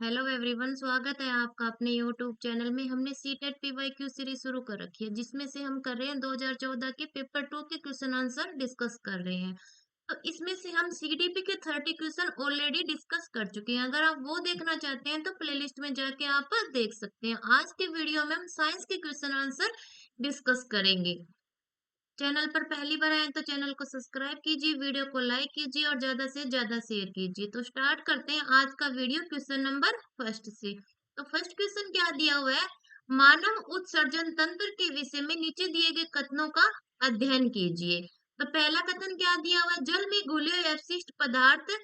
Hello everyone, स्वागत है आपका अपने यूट्यूब चैनल में। हमने सीटेट पीवाईक्यू सीरीज शुरू कर रखी है, जिसमें से हम कर रहे हैं 2014 के पेपर 2 के क्वेश्चन आंसर डिस्कस कर रहे हैं। तो इसमें से हम सीडीपी के 30 क्वेश्चन ऑलरेडी डिस्कस कर चुके हैं। अगर आप वो देखना चाहते हैं तो प्लेलिस्ट में जाके आप देख सकते हैं। आज के वीडियो में हम साइंस के क्वेश्चन आंसर डिस्कस करेंगे। चैनल पर पहली बार आए तो चैनल को सब्सक्राइब कीजिए, वीडियो को लाइक कीजिए और ज्यादा से ज्यादा शेयर कीजिए। तो स्टार्ट करते हैं आज का वीडियो क्वेश्चन नंबर फर्स्ट से। तो फर्स्ट क्वेश्चन क्या दिया हुआ है? मानव उत्सर्जन तंत्र के विषय में नीचे दिए गए कथनों का अध्ययन कीजिए। तो पहला कथन क्या दिया हुआ है? जल में घुले हुए अपशिष्ट पदार्थ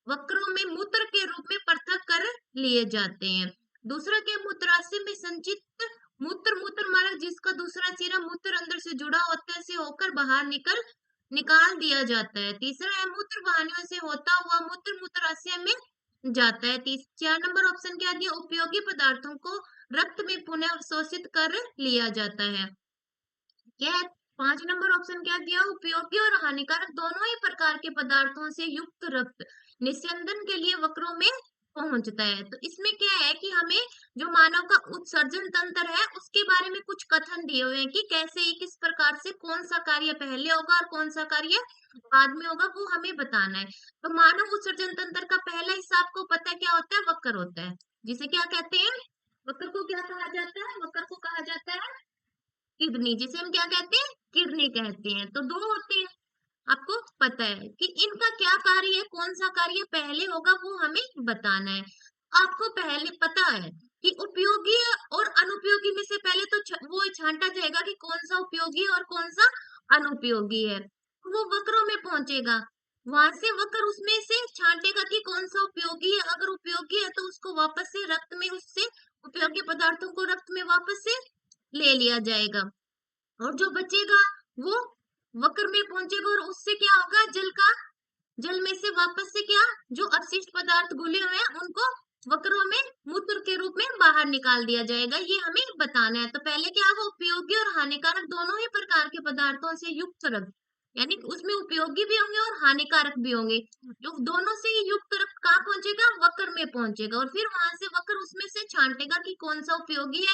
वक्रों में मूत्र के रूप में पृथक कर लिए जाते हैं। दूसरा क्या? मूत्राशय में संचित मूत्र मूत्र मार्ग जिसका दूसरा सिरा मूत्र अंदर से जुड़ा होता है से होकर बाहर निकाल दिया जाता है। तीसरा है मूत्र वाहिनियों से होता हुआ मूत्र मूत्राशय में जाता है। 4 नंबर ऑप्शन क्या दिया? उपयोगी पदार्थों को रक्त में पुनः अवशोषित कर लिया जाता है। क्या है? 5 नंबर ऑप्शन क्या दिया? उपयोगी और हानिकारक दोनों ही प्रकार के पदार्थों से युक्त रक्त निस्यंदन के लिए वक्रों में पहुंचता है। तो इसमें क्या है कि हमें जो मानव का उत्सर्जन तंत्र है उसके बारे में कुछ कथन दिए हुए हैं कि कैसे ये किस प्रकार से कौन सा कार्य पहले होगा और कौन सा कार्य बाद में होगा, वो हमें बताना है। तो मानव उत्सर्जन तंत्र का पहला हिस्सा आपको पता है क्या होता है? वक्र होता है, जिसे क्या कहते हैं? वक्र को क्या कहा जाता है? वक्र को कहा जाता है किडनी, जिसे हम क्या कहते हैं? किडनी कहते हैं। तो दो होते हैं, आपको पता है कि इनका क्या कार्य है, कौन सा कार्य पहले होगा वो हमें बताना है। आपको पहले पता है कि उपयोगी और अनुपयोगी में से पहले तो वो छांटा जाएगा कि कौन सा उपयोगी और कौन सा अनुपयोगी है। वो वक्रों में पहुंचेगा, वहां से वक्र उसमें से छांटेगा कि कौन सा उपयोगी है। अगर उपयोगी है तो उसको वापस से रक्त में, उससे उपयोगी पदार्थों को रक्त में वापस से ले लिया जाएगा और जो बचेगा वो वक्र में पहुंचेगा और उससे क्या होगा? जल में से वापस से क्या, जो अपशिष्ट पदार्थ घुले हुए हैं उनको वक्रों में मूत्र के रूप में बाहर निकाल दिया जाएगा। ये हमें बताना है। तो पहले क्या होगा? उपयोगी और हानिकारक दोनों ही प्रकार के पदार्थों से युक्त रक्त, यानी उसमें उपयोगी भी होंगे और हानिकारक भी होंगे। जो दोनों से ही युक्त रक्त कहाँ पहुंचेगा? वक्र में पहुंचेगा और फिर वहां से वक्र उसमें से छांटेगा कि कौन सा उपयोगी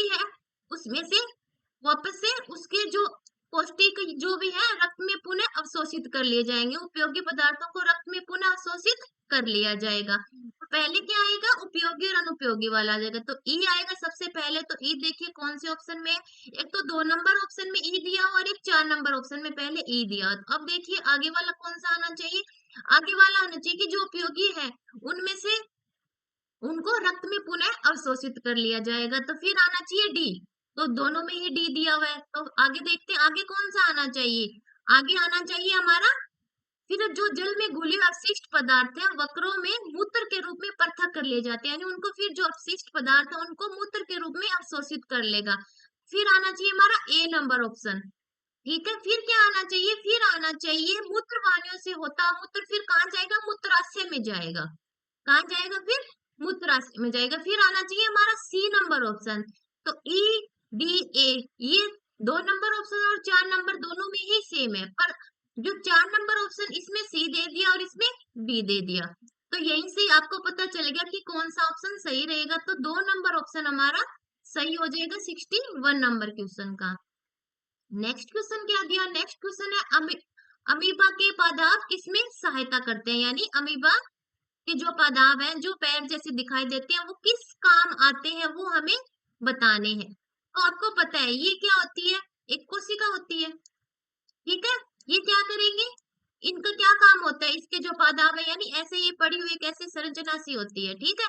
है उसमें से वापस से उसके जो पौष्टिक जो भी है रक्त में पुनः अवशोषित कर लिए जाएंगे। उपयोगी पदार्थों को रक्त में पुनः अवशोषित कर लिया जाएगा। तो पहले क्या आएगा? उपयोगी और अनुपयोगी वाला आ जाएगा। तो ई आएगा सबसे पहले। तो ई देखिए कौन से ऑप्शन में? एक तो 2 नंबर ऑप्शन में ई दिया और एक 4 नंबर ऑप्शन में पहले ई दिया। अब देखिए आगे वाला कौन सा आना चाहिए? आगे वाला आना चाहिए कि जो उपयोगी है उनमें से उनको रक्त में पुनः अवशोषित कर लिया जाएगा। तो फिर आना चाहिए डी। तो दोनों में ही डी दिया हुआ है। तो आगे देखते हैं आगे कौन सा आना चाहिए। आगे आना चाहिए हमारा, फिर जो जल में घुले अपशिष्ट पदार्थ है वक्रों में मूत्र के रूप में पृथक कर लिए जाते हैं, यानी उनको फिर जो अपशिष्ट पदार्थ है उनको मूत्र के रूप में अवशोषित कर लेगा। फिर आना चाहिए हमारा ए नंबर ऑप्शन। ठीक है, फिर क्या आना चाहिए? फिर आना चाहिए मूत्र वाहिनियों से होता मूत्र फिर कहाँ जाएगा? मूत्राशय में जाएगा। कहाँ जाएगा? फिर मूत्राशय में जाएगा। फिर आना चाहिए हमारा सी नंबर ऑप्शन। तो ई डी ए, ये 2 नंबर ऑप्शन और 4 नंबर दोनों में ही सेम है, पर जो 4 नंबर ऑप्शन इसमें सी दे दिया और इसमें बी दे दिया। तो यहीं से आपको पता चल गया कि कौन सा ऑप्शन सही रहेगा। तो 2 नंबर ऑप्शन हमारा सही हो जाएगा 61 नंबर क्वेश्चन का। नेक्स्ट क्वेश्चन क्या दिया? नेक्स्ट क्वेश्चन है अमीबा के पादाप किसमें सहायता करते हैं, यानी अमीबा के जो पादाप हैं जो पैर जैसे दिखाई देते हैं वो किस काम आते हैं वो हमें बताने हैं। तो आपको पता है ये क्या होती है? एक कोशिका होती है। ठीक है, ये क्या करेंगे? इनका क्या काम होता है? इसके जो पादाप है, यानी ऐसे ये पड़ी हुई एक ऐसी संरचना सी होती है। ठीक है,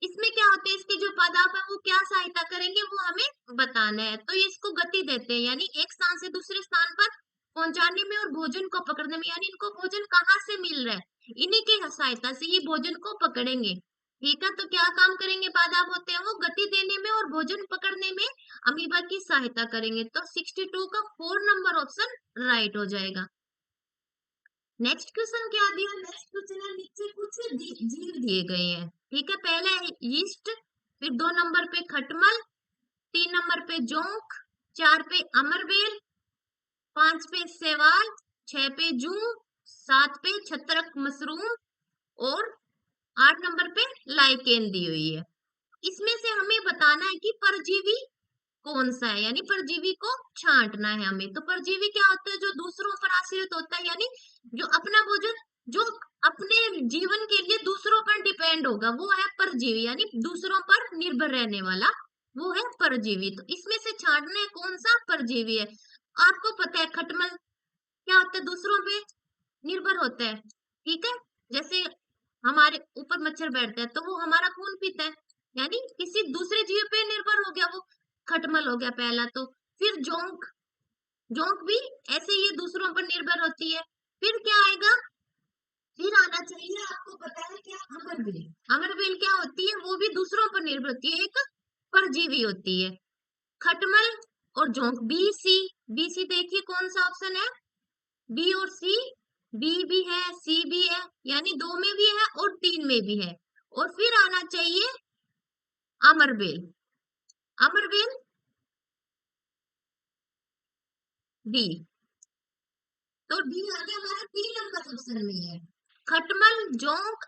इसमें क्या होता है? इसके जो पादाप है वो क्या सहायता करेंगे वो हमें बताना है। तो ये इसको गति देते हैं, यानी एक स्थान से दूसरे स्थान पर पहुंचाने में और भोजन को पकड़ने में, यानी इनको भोजन कहाँ से मिल रहा है? इन्हीं की सहायता से ये भोजन को पकड़ेंगे। ठीक है, तो क्या काम करेंगे? पादाप होते हैं वो गति देने में और भोजन पकड़ने में अमीबा की सहायता करेंगे। तो 62 का 4 नंबर ऑप्शन राइट हो जाएगा। नेक्स्ट क्वेश्चन क्या दिया? नेक्स्ट क्वेश्चन है नीचे कुछ जीव दिए गए हैं। ठीक है, पहला है यीस्ट, फिर 2 नंबर पे खटमल, 3 नंबर पे जोंक, 4 पे अमरबेल, 5 पे शैवाल, 6 पे जू, 7 पे छत्रक मशरूम और 8 नंबर पे लाइकेन दी हुई है। इसमें से हमें बताना है कि परजीवी कौन सा है, यानी परजीवी को छांटना है हमें। तो परजीवी क्या होता है, जो दूसरों पर आश्रित होता है, यानी जो अपना भोजन, जो अपने जीवन के लिए दूसरों पर डिपेंड होगा, वो है परजीवी, यानी दूसरों पर निर्भर रहने वाला, वो है परजीवी। तो इसमें से छांटना है कौन सा परजीवी है। आपको पता है खटमल क्या होता है, दूसरों पे निर्भर होता है, ठीक है। जैसे हमारे ऊपर मच्छर बैठता है तो वो हमारा खून पीता है, यानी किसी दूसरे जीव पे निर्भर हो गया, वो खटमल हो गया पहला। तो फिर जोंक, जोंक भी ऐसे ही दूसरों पर निर्भर होती है। फिर क्या आएगा, फिर आना चाहिए, आपको पता है क्या, अमरबेल। अमरबेल क्या होती है, वो भी दूसरों पर निर्भर होती है, एक परजीवी होती है। खटमल और जोंक, बी सी, बी सी देखिए कौन सा ऑप्शन है, बी और सी, बी भी है सी भी है, यानी दो में भी है और तीन में भी है। और फिर आना चाहिए अमरबेल, अमरबेल डी। तो डी आ गया हमारा 3 नंबर ऑप्शन में है, खटमल, जोंक,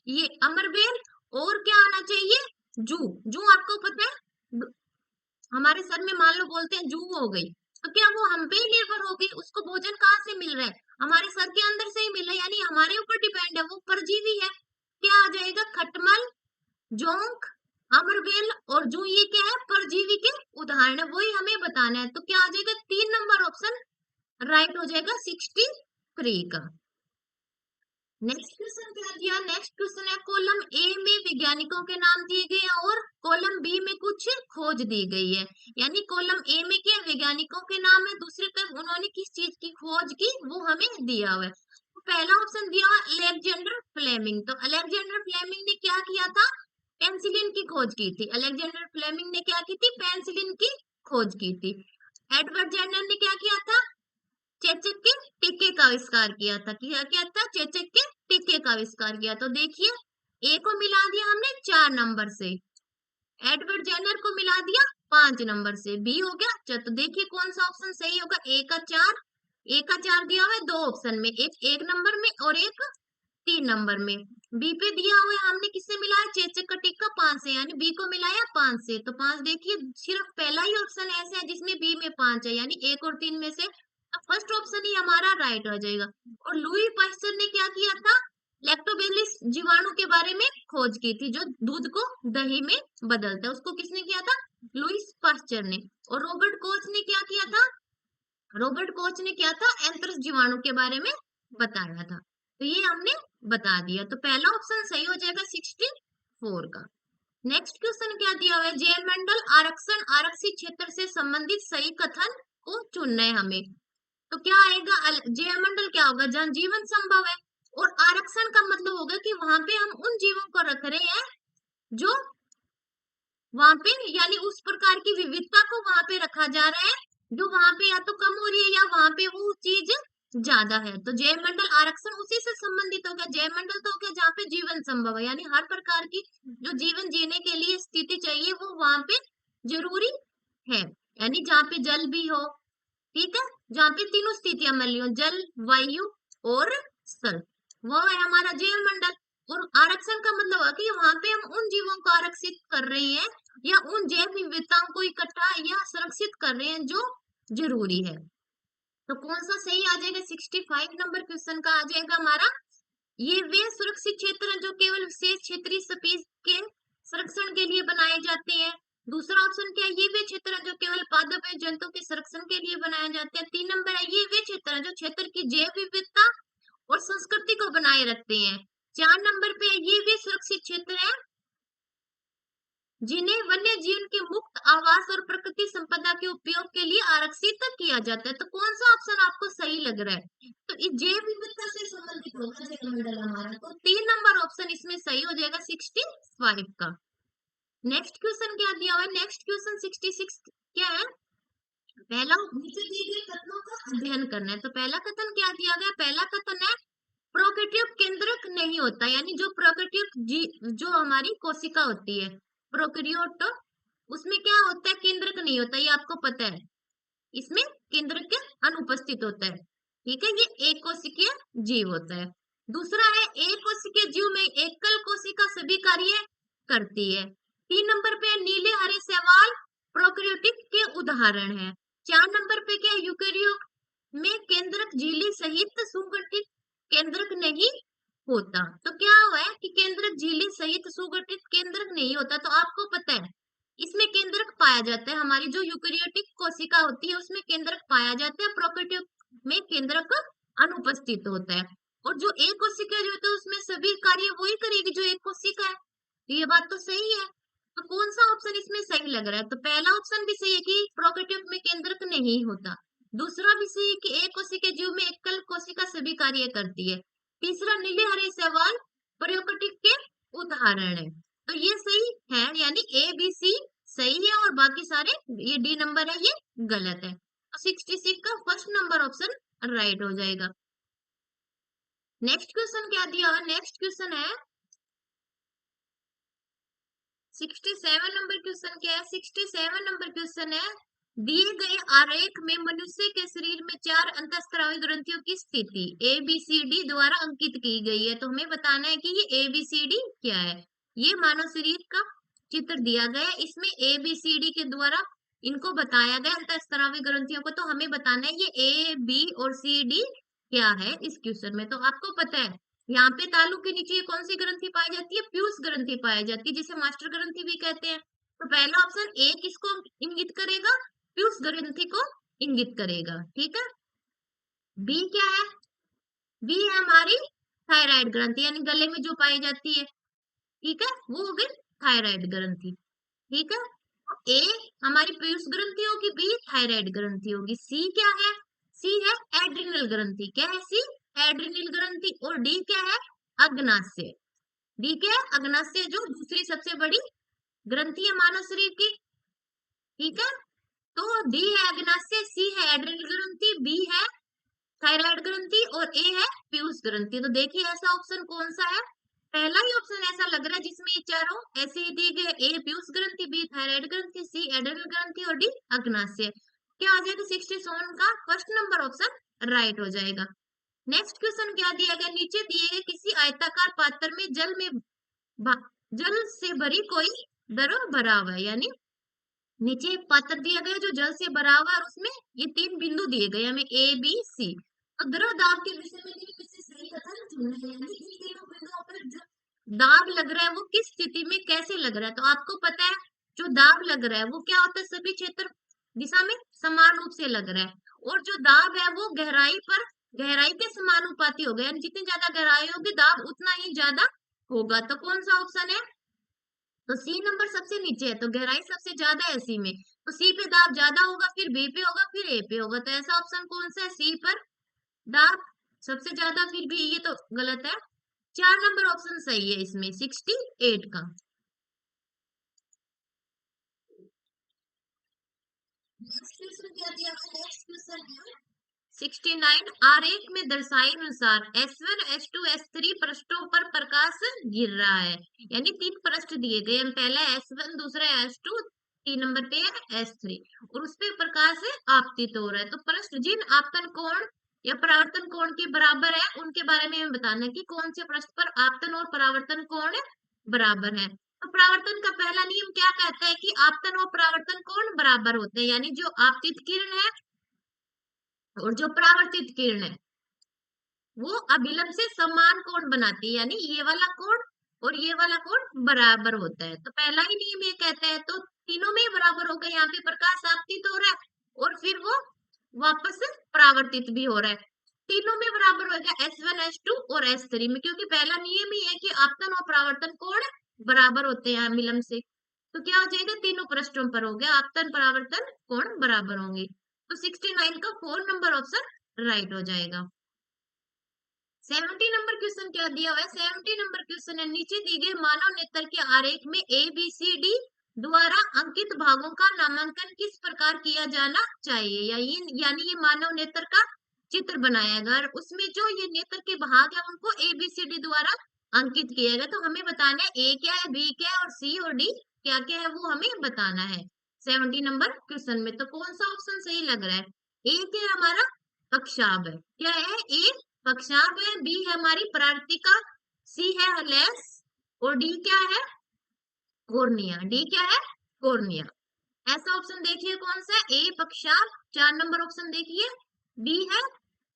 ये अमरबेल। और क्या आना चाहिए, जू। जू आपको पता है, हमारे सर में मान लो बोलते हैं जू हो गई, तो क्या वो हम पे ही निर्भर होगी, उसको भोजन कहाँ से मिल रहा है, हमारे सर के अंदर से ही मिल रहा है, यानी हमारे ऊपर डिपेंड है, वो परजीवी है। क्या आ जाएगा, खटमल, जोंक, अमरबेल और जू, ये क्या है, परजीवी के उदाहरण है, वही हमें बताना है। तो क्या आ जाएगा, 3 नंबर ऑप्शन राइट हो जाएगा 63 का। नेक्स्ट क्वेश्चन क्या दिया, नेक्स्ट क्वेश्चन है कॉलम ए में वैज्ञानिकों के नाम दिए गए हैं और कॉलम बी में कुछ खोज दी गई है। यानी कॉलम ए में क्या वैज्ञानिकों के नाम है, दूसरी तरफ उन्होंने किस चीज की खोज की वो हमें दिया हुआ है। तो पहला ऑप्शन दिया हुआ अलेक्जेंडर फ्लेमिंग। तो अलेक्जेंडर फ्लेमिंग ने क्या किया था, पेंसिलिन की खोज की थी। अलेक्जेंडर फ्लेमिंग ने क्या की थी, पेंसिलिन की खोज की थी। एडवर्ड जेनर ने क्या किया था, चेचक के टीके का आविष्कार किया था। क्या किया था, चेचक के टीके का आविष्कार किया। तो देखिए ए को मिला दिया हमने 4 नंबर से, एडवर्ड जेनर को मिला दिया 5 नंबर से, बी हो गया। तो देखिए कौन सा ऑप्शन सही होगा, ए का 4। ए का 4 दिया हुआ है 2 ऑप्शन में, एक 1 नंबर में और एक 3 नंबर में। बी पे दिया हुआ है हमने किससे मिलाया, चेचक का टीका 5 से, यानी बी को मिलाया 5 से। तो 5 देखिए सिर्फ पहला ही ऑप्शन ऐसा है जिसमें बी में 5 है, यानी 1 और 3 में से फर्स्ट ऑप्शन ही हमारा राइट हो जाएगा। और लुई पास्चर ने क्या किया था, लैक्टोबैसिलस जीवाणु के बारे में खोज की थी, जो दूध को दही में बदलता है, उसको किसने किया था, लुईस पास्चर ने। और रॉबर्ट कोच ने क्या किया था, रॉबर्ट कोच ने क्या था, एंथ्रेक्स जीवाणु के बारे में बताया था। तो ये हमने बता दिया, तो पहला ऑप्शन सही हो जाएगा 64 का। नेक्स्ट क्वेश्चन क्या दिया हुआ है, जैवमंडल आरक्षण, आरक्षित क्षेत्र से संबंधित सही कथन को चुनना है हमें। तो क्या आएगा, जैवमंडल क्या होगा, जहाँ जीवन संभव है। और आरक्षण का मतलब होगा कि वहां पे हम उन जीवों को रख रहे हैं जो वहां पे, यानी उस प्रकार की विविधता को वहां पे रखा जा रहा है जो वहां पे या तो कम हो रही है या वहां पे वो चीज ज्यादा है। तो जैवमंडल आरक्षण उसी से संबंधित हो गया। जैवमंडल तो हो गया जहाँ पे जीवन संभव है, यानी हर प्रकार की जो जीवन जीने के लिए स्थिति चाहिए वो वहां पे जरूरी है, यानी जहाँ पे जल भी हो, ठीक है, जहाँ पे तीनों स्थितियां मिल रही हो, जल, वायु और स्थल, वो है हमारा जैवमंडल। और आरक्षण का मतलब है कि वहां पे हम उन जीवों को आरक्षित कर रहे हैं या उन जैव विविधताओं को इकट्ठा या संरक्षित कर रहे हैं जो जरूरी है। तो कौन सा सही आ जाएगा, 65 नंबर क्वेश्चन का आ जाएगा हमारा, ये वे सुरक्षित क्षेत्र हैं जो केवल विशेष क्षेत्रीय स्पीशीज के संरक्षण के लिए बनाए जाते हैं। दूसरा ऑप्शन क्या है, ये वे क्षेत्र हैं जो केवल पादप या जंतु के संरक्षण के लिए बनाए जाते हैं। 3 नंबर है, ये वे क्षेत्र हैं जो क्षेत्र की जैव विविधता और संस्कृति को बनाए रखते हैं। 4 नंबर पे है, ये वे सुरक्षित क्षेत्र हैं जिन्हें वन्य जीवन के मुक्त आवास और प्रकृति संपदा के उपयोग के लिए आरक्षित किया जाता है। तो कौन सा ऑप्शन आपको सही लग रहा है, तो इस जैव विविधता से संबंधित होगा जैवमंडल हमारा, तो 3 नंबर ऑप्शन इसमें सही हो जाएगा 65 का। नेक्स्ट क्वेश्चन क्या दिया हुआ है, नेक्स्ट क्वेश्चन 66 क्या है, पहला नीचे दिए गए कथनों का अध्ययन करना है। तो पहला कथन क्या दिया गया, पहला कथन है प्रोकैरियोट केंद्रक नहीं होता, यानी जो प्रोकैरियोट जो हमारी कोशिका होती है प्रोकैरियोट, उसमें क्या होता है, केंद्रक नहीं होता, ये आपको पता है, इसमें केंद्रक के अनुपस्थित होता है, ठीक है, ये एक कोशिकीय जीव होता है। दूसरा है एक कोशिकीय जीव में एकल कोशिका सभी कार्य करती है। 3 नंबर पे नीले हरे शैवाल प्रोकैरियोटिक के उदाहरण है। 4 नंबर पे क्या है, यूकेरियोट में केंद्रक झिल्ली सहित सुगठित केंद्रक नहीं होता। तो क्या हुआ है कि केंद्रक झिल्ली सहित सुगठित केंद्रक नहीं होता, तो आपको पता है इसमें केंद्रक पाया जाता है। हमारी जो यूकेरियोटिक कोशिका होती है उसमें केंद्रक पाया जाता है, प्रोकैरियोट में केंद्रक अनुपस्थित होता है। और जो एक कोशिका जो होता है उसमें सभी कार्य वही करेगी जो एक कोशिका है। तो ये बात तो सही है। तो कौन सा ऑप्शन इसमें सही लग रहा है? तो पहला ऑप्शन भी सही है कि प्रोकैरियोट में केंद्रक नहीं होता। दूसरा भी सही है कि एक कोशिका जीव में एकल कोशिका सभी कार्य करती है। तीसरा नीले हरे शैवाल प्रोकैरियोटिक के उदाहरण है। तो ये सही है, यानी ए बी सी सही है और बाकी सारे ये डी नंबर है ये गलत है। तो 66 का फर्स्ट नंबर ऑप्शन राइट हो जाएगा। नेक्स्ट क्वेश्चन क्या दिया हुआ? नेक्स्ट क्वेश्चन है 67 नंबर क्वेश्चन। क्या है? 67 नंबर क्वेश्चन है, दिए गए आरेख में मनुष्य के शरीर में 4 अंतःस्रावी ग्रंथियों की स्थिति ए बी सी डी द्वारा अंकित की गई है। तो हमें बताना है कि ये ए बी सी डी क्या है। ये मानव शरीर का चित्र दिया गया है, इसमें ए बी सी डी के द्वारा इनको बताया गया अंतःस्रावी ग्रंथियों को। तो हमें बताना है ये ए बी और सी डी क्या है इस क्वेश्चन में। तो आपको पता है यहाँ पे तालु के नीचे कौन सी ग्रंथि पाई जाती है? पीयूष ग्रंथि पाई जाती है, जिसे मास्टर ग्रंथि भी कहते हैं। तो पहला ऑप्शन ए किसको इंगित करेगा? पीयूष ग्रंथि को इंगित करेगा। ठीक है। बी क्या है? बी है हमारी थायराइड ग्रंथि, यानी गले में जो पाई जाती है। ठीक है, वो हो गई थायराइड ग्रंथि। ठीक है। तो ए हमारी पीयूष ग्रंथि होगी, बी थायराइड ग्रंथि होगी। सी क्या है? सी है एड्रिनल ग्रंथि। क्या है? सी एड्रिनल ग्रंथि। और डी क्या है? अग्नाशय। डी क्या है? अग्नाशय, जो दूसरी सबसे बड़ी ग्रंथि है मानव शरीर की। ठीक है। तो डी है अग्नाशय, सी है एड्रिनल ग्रंथि, बी है थायराइड ग्रंथि और ए है पीयूष ग्रंथि। तो देखिए ऐसा ऑप्शन कौन सा है? पहला ही ऑप्शन ऐसा लग रहा है जिसमें ये चारों ऐसे ही दिए गए, ए पीयूष ग्रंथि, बी थायराइड ग्रंथि, सी एड्रिनल ग्रंथि और डी अग्नाशय। क्या हो जाएगा? 67 का फर्स्ट नंबर ऑप्शन राइट हो जाएगा। नेक्स्ट क्वेश्चन क्या दिया गया? नीचे दिए गए किसी आयताकार पात्र में जल से भरी कोई दरो भरा हुआ है, यानी नीचे एक पात्र दिया गया जो जल से भरा हुआ है और उसमें ये 3 बिंदु दिए गए हमें ए बी सी। तो द्रव दाब के विषय में इनमें से सही कथन चुनना है, यानी इन तीनों बिंदुओं पर जो दाब लग रहा है वो किस स्थिति में कैसे लग रहा है। तो आपको पता है जो दाब लग रहा है वो क्या होता है? सभी क्षेत्र दिशा में समान रूप से लग रहा है। और जो दाब है वो गहराई के समानुपाती होगा, यानी जितनी ज्यादा गहराई होगी दाब उतना ही ज्यादा होगा। तो कौन सा ऑप्शन है? तो सी नंबर सबसे नीचे है, तो गहराई सबसे ज्यादा है सी में। तो सी पे दाब ज्यादा होगा, फिर बी पे होगा, फिर ए पे होगा। तो ऐसा ऑप्शन कौन सा है? सी पर दाब सबसे ज्यादा, फिर भी ये तो गलत है। 4 नंबर ऑप्शन सही है इसमें 68 का। नेक्स्ट क्वेश्चन क्या दिया है? नेक्स्ट क्वेश्चन है 69, आरेख में दर्शाए अनुसार S1 S2 S3 पृष्ठों पर प्रकाश गिर रहा है, यानी 3 पृष्ठ दिए गए हैं। पहला S1, दूसरा S2, 3 नंबर पे है S3 और उस पे प्रकाश आपतित हो रहा है। तो पृष्ठ जिन आपतन कोण या परावर्तन कोण के बराबर है उनके बारे में हमें बताना है कि कौन से पृष्ठ पर आपतन और परावर्तन कोण बराबर है। तो परावर्तन का पहला नियम क्या कहता है कि आपतन और परावर्तन कोण बराबर होते हैं, यानी जो आपतित किरण है और जो परावर्तित किरण है वो अभिलंब से समान कोण बनाती है, यानी ये वाला कोण और ये वाला कोण बराबर होता है। तो पहला ही नियम ये कहता है। तो तीनों में बराबर हो गए, यहाँ पे प्रकाश आपतित हो रहा है और फिर वो वापस से परावर्तित भी हो रहा है। तीनों में बराबर हो गया S1 S2 और S3 में, क्योंकि पहला नियम ही है कि आपतन और परावर्तन कोण बराबर होते हैं अभिलंब से। तो क्या हो जाएगा? तीनों पृष्ठों पर हो गया आपतन परावर्तन कोण बराबर होंगे। तो 69 का 4 नंबर ऑप्शन राइट हो जाएगा। 70 नंबर क्वेश्चन क्या दिया हुआ है? 70 नंबर क्वेश्चन है, नीचे दी गई मानव नेत्र के आरेख में ए बी सी डी द्वारा अंकित भागों का नामांकन किस प्रकार किया जाना चाहिए, यानी ये मानव नेत्र का चित्र बनाया गया और उसमें जो ये नेत्र के भाग है उनको ए बी सी डी द्वारा अंकित किया गया। तो हमें बताना है ए क्या है, बी क्या है और सी और डी क्या क्या है वो हमें बताना है 70 नंबर क्वेश्चन में। तो कौन सा ऑप्शन सही लग रहा है? ए क्या है हमारा? पक्षाभ है। क्या है? ए पक्षाभ है, बी है हमारी परावर्तिका, सी है लेंस और डी क्या है? कॉर्निया। डी क्या है? कॉर्निया। ऐसा ऑप्शन देखिए कौन सा है? ए पक्षाघ, 4 नंबर ऑप्शन देखिए। बी है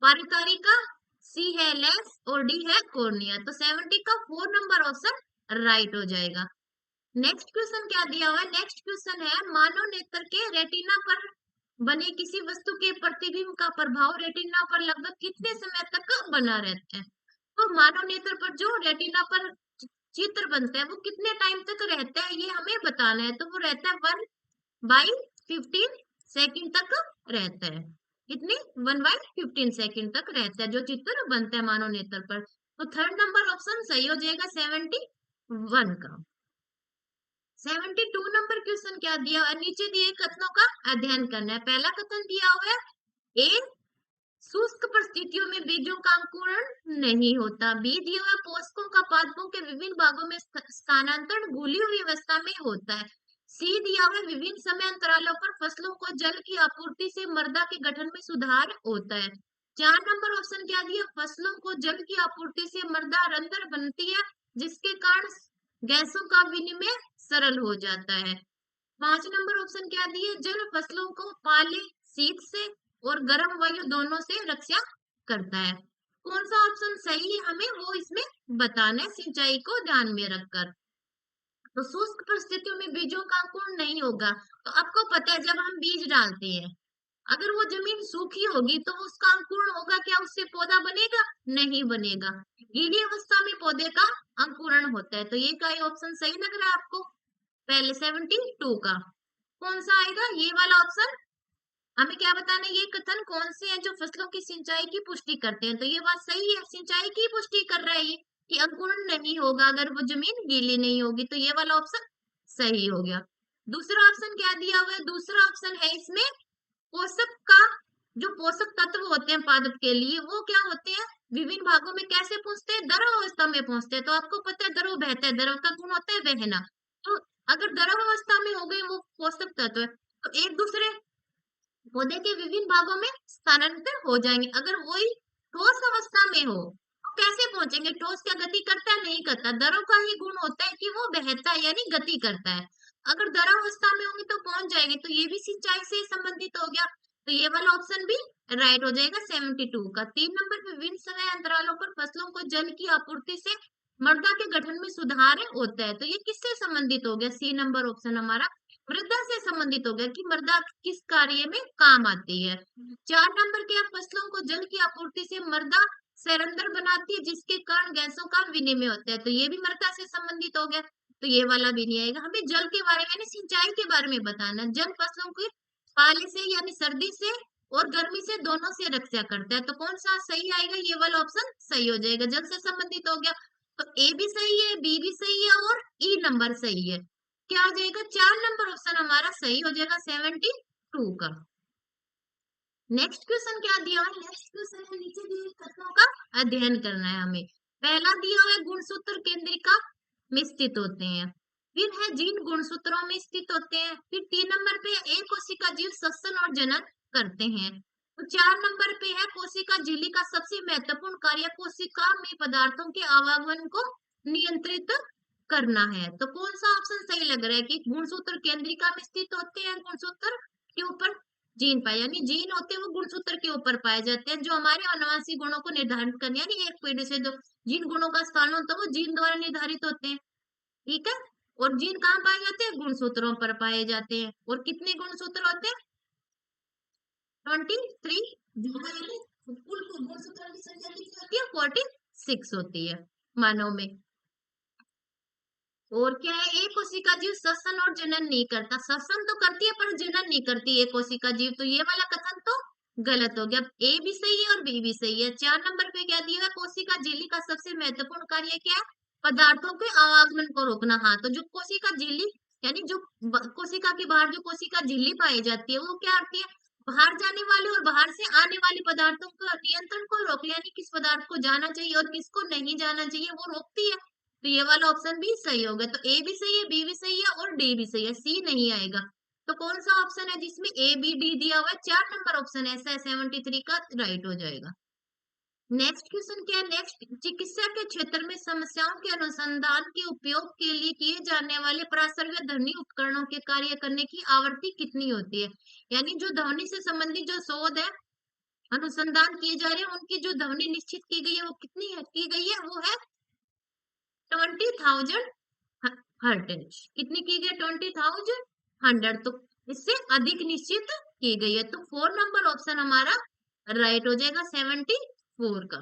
पारितारिका, सी है लेंस और डी है कॉर्निया। तो 70 का 4 नंबर ऑप्शन राइट हो जाएगा। नेक्स्ट क्वेश्चन क्या दिया हुआ है? नेक्स्ट क्वेश्चन है मानव नेत्र के रेटिना पर बने किसी वस्तु के प्रतिबिंब का प्रभाव रेटिना पर लगभग कितने समय तक बना रहता है? तो मानव नेत्र पर जो रेटिना पर चित्र बनता है वो कितने टाइम तक रहता है ये हमें बताना है। तो वो रहता है 1/15 सेकंड तक रहता है। कितने? 1/15 सेकंड तक रहता है जो चित्र बनता है मानव नेत्र पर। तो 3rd नंबर ऑप्शन सही हो जाएगा 71 का। 72 नंबर क्वेश्चन क्या दिया हुआ है? नीचे दिए कथनों का अध्ययन करना है। पहला कथन दिया हुआ है ए शुष्क परिस्थितियों में बीजों का अंकुरण नहीं होता। बी दिया हुआ पोषकों का पादपों के विभिन्न भागों में स्थानांतरण घुली हुई अवस्था में होता है। सी दिया हुआ विभिन्न समय अंतरालों पर फसलों को जल की आपूर्ति से मृदा के गठन में सुधार होता है। 4 नंबर ऑप्शन क्या दिया? फसलों को जल की आपूर्ति से मृदा रंध्र बनती है जिसके कारण गैसों का विनिमय सरल हो जाता है। 5 नंबर ऑप्शन क्या दिए? जल फसलों को पाले शीत से और गर्म वायु दोनों से रक्षा करता है। कौन सा ऑप्शन सही है हमें वो इसमें बताना है सिंचाई को ध्यान में रखकर। तो शुष्क परिस्थितियों में बीजों का अंकुरण नहीं होगा। तो आपको पता है जब हम बीज डालते हैं अगर वो जमीन सूखी होगी तो उसका अंकुरण होगा क्या? उससे पौधा बनेगा? नहीं बनेगा। गीली अवस्था में पौधे का अंकुरण होता है। तो ये का ऑप्शन सही लग रहा है आपको? पहले 72 का कौन सा आएगा? ये वाला ऑप्शन। हमें क्या बताना है? ये कथन कौन से हैं जो फसलों की सिंचाई की पुष्टि करते हैं? तो ये बात सही है, सिंचाई की पुष्टि कर रहा है ये कि अंकुरण नहीं होगा अगर वो जमीन गीली नहीं होगी। तो ये वाला ऑप्शन सही हो गया। दूसरा ऑप्शन क्या दिया हुआ है? दूसरा ऑप्शन है इसमें पोषक का जो पोषक तत्व होते हैं पादप के लिए वो क्या होते हैं? विभिन्न भागों में कैसे पहुंचते हैं? द्रव अवस्था में पहुंचते हैं। तो आपको पता है द्रव बहता है, द्रव का गुण होता है बहना। तो अगर द्रव अवस्था में हो गए वो पोषक तत्व तो एक दूसरे पौधे के विभिन्न भागों में स्थानांतरित हो जाएंगे। अगर वही ठोस अवस्था में हो तो कैसे पहुंचेंगे? ठोस क्या गति करता है? नहीं करता। द्रव का ही गुण होता है कि वो बहता है यानी गति करता है। अगर द्रव अवस्था में होंगे तो पहुंच जाएंगे। तो ये भी सिंचाई से संबंधित हो गया। तो ये वाला ऑप्शन भी राइट हो जाएगा 72 का। 3 नंबर पे विभिन्न समय अंतरालों पर फसलों को जल की आपूर्ति से मृदा के गठन में सुधार होता है। तो ये किससे संबंधित हो गया? सी नंबर ऑप्शन हमारा मृदा से संबंधित हो गया कि मृदा किस कार्य में काम आती है। 4 नंबर क्या? फसलों को जल की आपूर्ति से मृदा संरक्षण बनाती है जिसके कारण गैसों का विनिमय होता है। तो ये भी मृदा से संबंधित हो गया। तो ये वाला भी नहीं आएगा। हमें जल के बारे में यानी सिंचाई के बारे में बताना है। जल फसलों की पाले से यानी सर्दी से और गर्मी से दोनों से रक्षा करता है। तो कौन सा सही आएगा? ये वाला ऑप्शन सही हो जाएगा। जल से संबंधित हो गया। तो ए भी सही है, बी भी सही है और ई नंबर सही है। क्या हो जाएगा? 4 नंबर ऑप्शन हमारा सही हो जाएगा 72 का। नेक्स्ट क्वेश्चन क्या दिया है? नेक्स्ट क्वेश्चन है नीचे दिए कथनों का अध्ययन करना है हमें। पहला दिया हुआ है गुणसूत्र केंद्रिका में स्थित होते हैं। फिर है जीन गुणसूत्रों में स्थित होते हैं। फिर 3 नंबर पे एक कोशिका जीव श्वसन और जनन करते हैं। तो 4 नंबर पे है कोशिका झिल्ली का सबसे महत्वपूर्ण कार्य कोशिका में पदार्थों के आवागमन को नियंत्रित करना है। तो कौन सा ऑप्शन सही लग रहा है कि गुणसूत्र केंद्रिका में स्थित होते हैं? गुणसूत्र के ऊपर जीन पाए यानी जीन होते हैं वो गुणसूत्र के ऊपर पाए जाते हैं जो हमारे अनुवांशिक गुणों को निर्धारित करने यानी एक पीढ़ी से दो जिन गुणों का स्थान होता है वो जीन द्वारा निर्धारित होते हैं। ठीक है। और जीन कहाँ पाए जाते हैं? गुणसूत्रों पर पाए जाते हैं। और कितने गुणसूत्र होते हैं? 23। कुल गुणसूत्रों की संख्या कितनी होती है? 46 होती है मानव में। और क्या है? एक कोशिका जीव श्वसन और जनन नहीं करता। श्वसन तो करती है पर जनन नहीं करती एक कोशिका जीव। तो ये वाला कथन तो गलत हो गया। ए भी सही है और बी भी सही है। 4 नंबर पे क्या दिया है? कोशिका झिल्ली का सबसे महत्वपूर्ण कार्य क्या है? पदार्थों के आवागमन को रोकना। हाँ, तो जो कोशिका झिल्ली यानी जो कोशिका के बाहर जो कोशिका झिल्ली पाई जाती है वो क्या करती है? बाहर जाने वाले और बाहर से आने वाले पदार्थों को नियंत्रण को रोक यानी किस पदार्थ को जाना चाहिए और किसको नहीं जाना चाहिए वो रोकती है। तो ये वाला ऑप्शन भी सही होगा। तो ए भी सही है, बी भी सही है और डी भी सही है। सी नहीं आएगा। तो कौन सा ऑप्शन है जिसमें ए बी डी दिया हुआ है? 4 नंबर ऑप्शन ऐसा है 73 का राइट हो जाएगा। नेक्स्ट क्वेश्चन क्या है? नेक्स्ट, चिकित्सा के क्षेत्र में समस्याओं के अनुसंधान के उपयोग के लिए किए जाने वाले प्रासंगिक ध्वनि उपकरणों के कार्य करने की आवृत्ति कितनी होती है? यानी जो ध्वनि से संबंधित जो शोध है, अनुसंधान किए जा रहे हैं, उनकी जो ध्वनि निश्चित की गई है वो कितनी है, की गई है? वो है 20,000 हर्ट्ज। कितनी की गई? 20,100। तो इससे अधिक निश्चित की गई है। तो 4 नंबर ऑप्शन हमारा राइट हो जाएगा 74 का।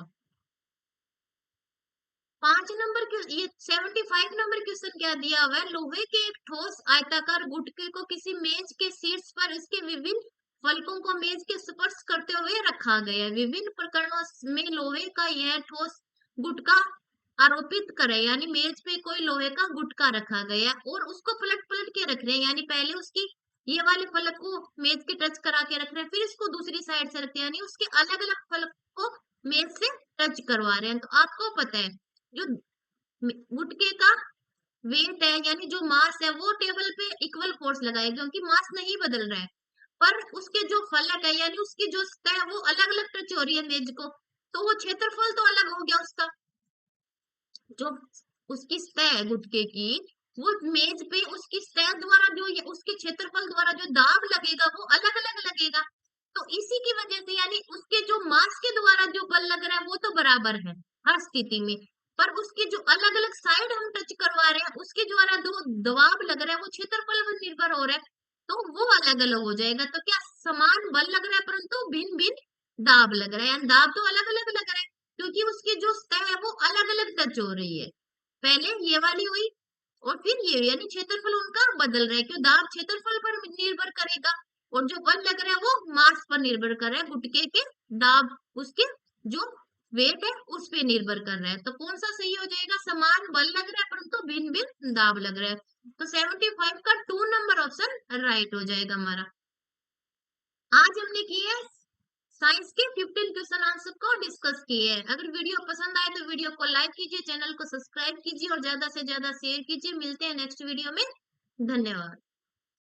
5 नंबर के ये 75 नंबर क्वेश्चन क्या दिया हुआ है? लोहे के एक ठोस आयताकार गुटके को किसी मेज के शीर्ष पर इसके विभिन्न फलकों को मेज के स्पर्श करते हुए रखा गया है। विभिन्न प्रकरणों में लोहे का यह ठोस गुटका आरोपित करे, यानी मेज पे कोई लोहे का गुटका रखा गया है और उसको पलट पलट के रख रहे हैं, यानी पहले उसकी ये वाले फलक को मेज के टच करा के रख रहे हैं, फिर इसको दूसरी साइड से रखते हैं, यानी उसके अलग अलग फलक को मेज से टच करवा रहे हैं। तो आपको पता है जो गुटके का वेट है, यानी जो मास है, वो टेबल पे इक्वल फोर्स लगाएगा क्योंकि मास नहीं बदल रहा है, पर उसके जो फलक है यानी उसकी जो सतह है वो अलग अलग टच हो रही है मेज को, तो वो क्षेत्रफल तो अलग हो गया उसका। जो उसकी सतह है गुटके की, वो मेज पे उसकी सतह द्वारा जो उसके क्षेत्रफल द्वारा जो दाब लगेगा वो अलग अलग लगेगा। तो इसी की वजह से यानी उसके जो मास के द्वारा जो बल लग रहा है वो तो बराबर है हर स्थिति में, पर उसके जो अलग अलग साइड हम टच करवा रहे हैं उसके द्वारा जो दबाव लग रहा है वो क्षेत्रफल पर निर्भर हो रहा है, तो वो अलग अलग हो जाएगा। तो क्या समान बल लग रहा है परंतु भिन्न भिन्न दाब लग रहा है, यानी दाब तो अलग अलग लग रहा है क्योंकि उसकी जो सतह है वो अलग अलग टच हो रही है। पहले ये वाली हुई और फिर ये, यानी क्षेत्रफल उनका बदल रहा है, क्यों? दाब क्षेत्रफल पर निर्भर करेगा और जो बल लग रहा है वो मास पर निर्भर कर रहा है, गुटके के दाब उसके जो वेट है उस पे निर्भर कर रहा है। तो कौन सा सही हो जाएगा? समान बल लग रहा है परंतु भिन्न भिन्न दाब लग रहा है। तो 75 का 2 नंबर ऑप्शन राइट हो जाएगा हमारा। आज हमने किए साइंस के 15 क्वेश्चन आंसर को डिस्कस किए हैं। अगर वीडियो पसंद आए तो वीडियो को लाइक कीजिए, चैनल को सब्सक्राइब कीजिए और ज्यादा से ज्यादा शेयर कीजिए। मिलते हैं नेक्स्ट वीडियो में। धन्यवाद।